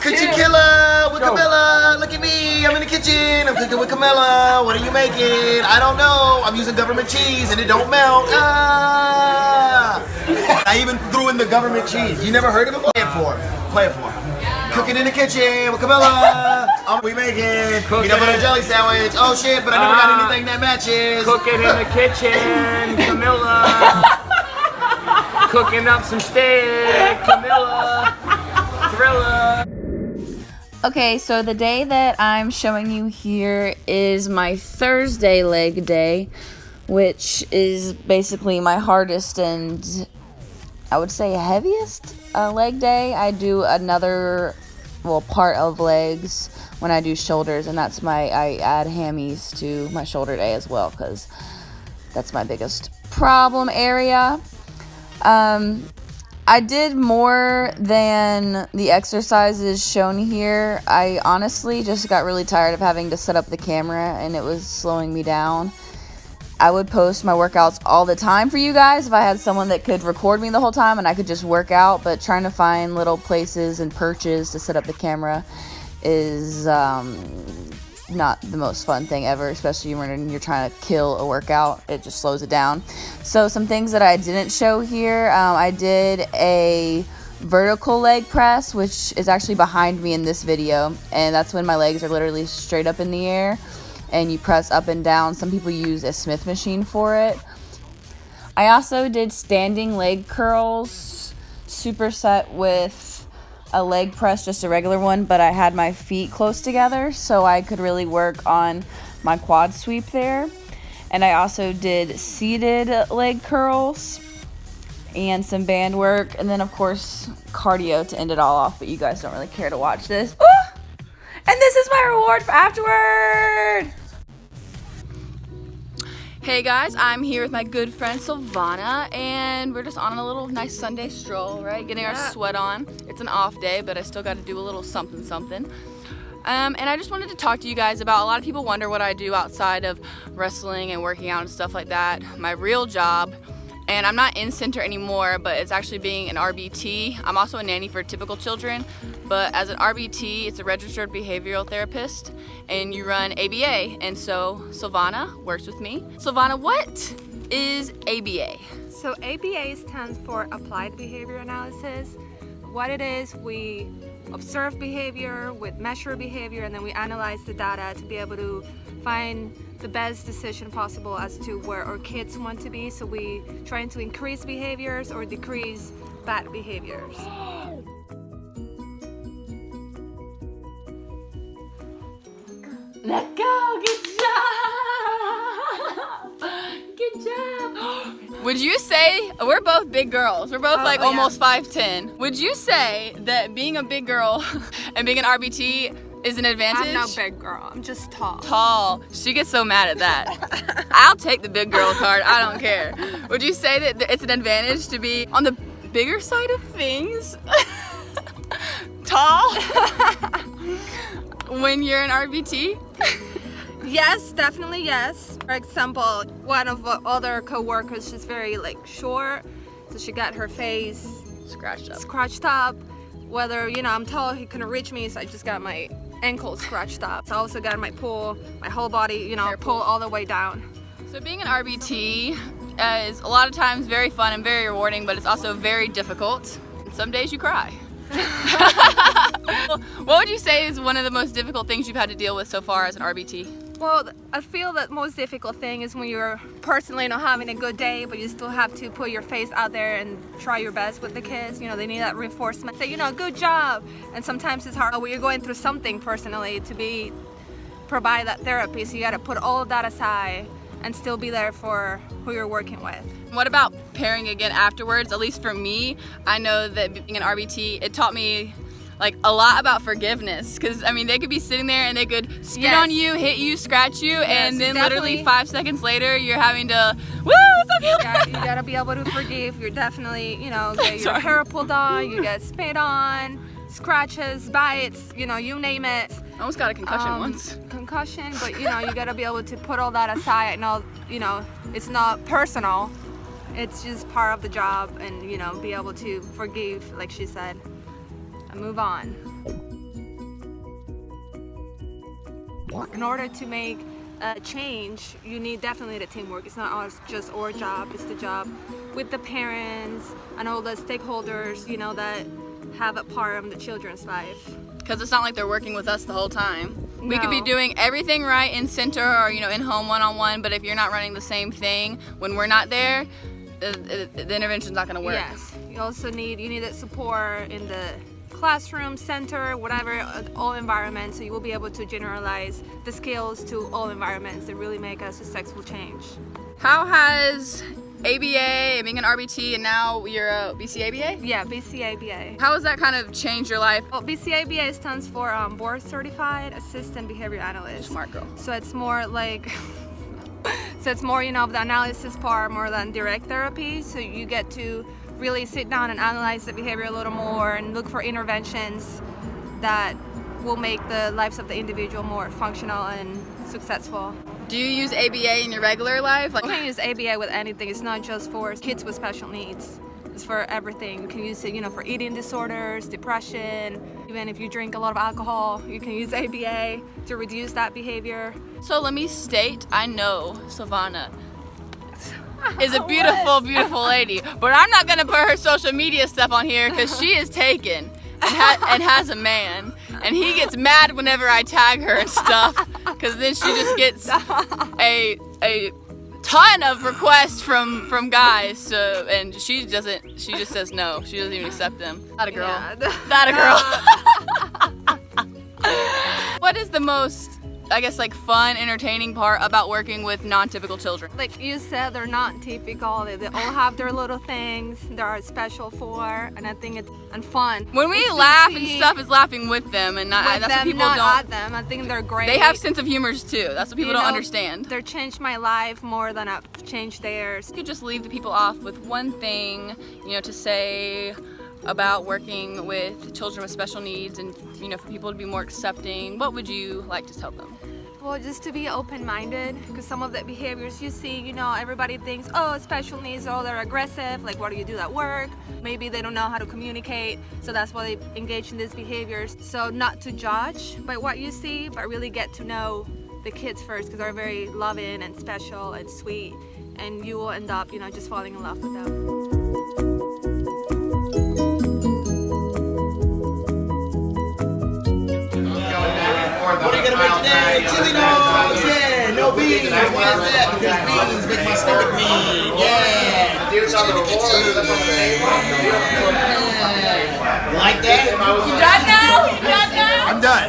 Kitchen Killa with Camilla. Look at me. I'm in the kitchen. I'm cooking with Camilla. What are you making? I don't know. I'm using government cheese and it don't melt. I even threw in the government cheese. You never heard of it? Play it for him. Play it for him. Cooking in the kitchen with Camilla. We making peanut butter jelly sandwich. Oh shit, but I never got anything that matches. Cooking in the kitchen, Camilla. Cooking up some steak, Camilla. Thriller. Okay, so the day that I'm showing you here is my Thursday leg day, which is basically my hardest and I would say heaviest leg day. I do another, part of legs when I do shoulders, and that's I add hammies to my shoulder day as well because that's my biggest problem area. I did more than the exercises shown here. I honestly just got really tired of having to set up the camera and it was slowing me down. I would post my workouts all the time for you guys if I had someone that could record me the whole time and I could just work out, but trying to find little places and perches to set up the camera is not the most fun thing ever, especially when you're trying to kill a workout. It just slows it down. So some things that I didn't show here, I did a vertical leg press, which is actually behind me in this video, and that's when my legs are literally straight up in the air and you press up and down. Some people use a Smith machine for it. I also did standing leg curls, superset with a leg press, just a regular one, but I had my feet close together so I could really work on my quad sweep there. And I also did seated leg curls and some band work, and then of course cardio to end it all off, but you guys don't really care to watch this. Ooh! And this is my reward for afterward. Hey guys, I'm here with my good friend Silvana, and we're just on a little nice Sunday stroll, right? Getting our sweat on. It's an off day, but I still got to do a little something. And I just wanted to talk to you guys about, a lot of people wonder what I do outside of wrestling and working out and stuff like that. My real job, and I'm not in center anymore, but it's actually being an RBT. I'm also a nanny for typical children, but as an RBT, it's a registered behavioral therapist, and you run ABA, and so Silvana works with me. Silvana, what is ABA? So ABA stands for Applied Behavior Analysis. What it is, we observe behavior, we measure behavior, and then we analyze the data to be able to find the best decision possible as to where our kids want to be. So we trying to increase behaviors or decrease bad behaviors. Let go, good job! Good job! Would you say, we're both big girls, we're both almost 5'10". Would you say that being a big girl and being an RBT is an advantage? I'm not big girl, I'm just tall. Tall. She gets so mad at that. I'll take the big girl card, I don't care. Would you say that it's an advantage to be on the bigger side of things? Tall? When you're an RBT? Yes, definitely yes. For example, one of the other co-workers, she's very short, so she got her face scratched up. Whether, I'm tall, he couldn't reach me, so I just got my ankle scratched up. So I also got my whole body, pull all the way down. So being an RBT is a lot of times very fun and very rewarding, but it's also very difficult. Some days you cry. What would you say is one of the most difficult things you've had to deal with so far as an RBT? Well, I feel that most difficult thing is when you're personally not having a good day, but you still have to put your face out there and try your best with the kids. They need that reinforcement. Say, good job. And sometimes it's hard when you're going through something personally to provide that therapy. So you got to put all of that aside and still be there for who you're working with. What about pairing again afterwards? At least for me, I know that being an RBT, it taught me a lot about forgiveness, because they could be sitting there and they could spit on you, hit you, scratch you, and then literally 5 seconds later you're having to, woo, it's okay. You gotta be able to forgive. You're definitely, get your hair pulled on, you get spit on, scratches, bites, you name it. I almost got a concussion once. Concussion, but you gotta be able to put all that aside. It's not personal. It's just part of the job, and be able to forgive, like she said, and move on. In order to make a change, you need definitely the teamwork. It's not always just our job, it's the job with the parents and all the stakeholders, you know, that have a part of the children's life. Because it's not like they're working with us the whole time. We could be No. doing everything right in center or, you know, in home one-on-one, but if you're not running the same thing when we're not there, the intervention's not going to work. Yes, you also need that support in the classroom, center, whatever, all environments, so you will be able to generalize the skills to all environments that really make a successful change. How has ABA, being an RBT, and now you're a BCABA? Yeah, BCABA. How has that kind of changed your life? Well, BCABA stands for Board Certified Assistant Behavior Analyst. Smart girl. So it's more like, so it's more, you know, the analysis part more than direct therapy. So you get to really sit down and analyze the behavior a little more and look for interventions that will make the lives of the individual more functional and successful. Do you use ABA in your regular life? You can use ABA with anything. It's not just for kids with special needs. It's for everything. You can use it, you know, for eating disorders, depression. Even if you drink a lot of alcohol, you can use ABA to reduce that behavior. So let me state, I know Silvana is a beautiful, beautiful lady, but I'm not gonna put her social media stuff on here because she is taken and has a man, and he gets mad whenever I tag her and stuff, because then she just gets a ton of requests from guys. So, and she just says no. She doesn't even accept them. Not a girl. Yeah. Not a girl. What is the most, I guess, like fun, entertaining part about working with non-typical children? Like you said, they're not typical. They all have their little things they are special for, and I think it's fun. When we It's to laugh and see stuff, is laughing with them, and not, with that's what them, people not don't. at them. I think they're great. They have sense of humors too. That's what people You don't know, understand. They're changed my life more than I've changed theirs. You could just leave the people off with one thing, you know, to say about working with children with special needs, and you know, for people to be more accepting. What would you like to tell them? Well, just to be open-minded, because some of the behaviors you see, you know, everybody thinks, oh, special needs, oh, they're aggressive, like what do you do at work? Maybe they don't know how to communicate, so that's why they engage in these behaviors. So not to judge by what you see, but really get to know the kids first, because they're very loving and special and sweet, and you will end up, you know, just falling in love with them. What are you gonna make today? Chili dogs, yeah, no beans. Why is that? Because beans make my stomach mean. Yeah. Chili in the kitchen. You like that? You done now? You done now? I'm done.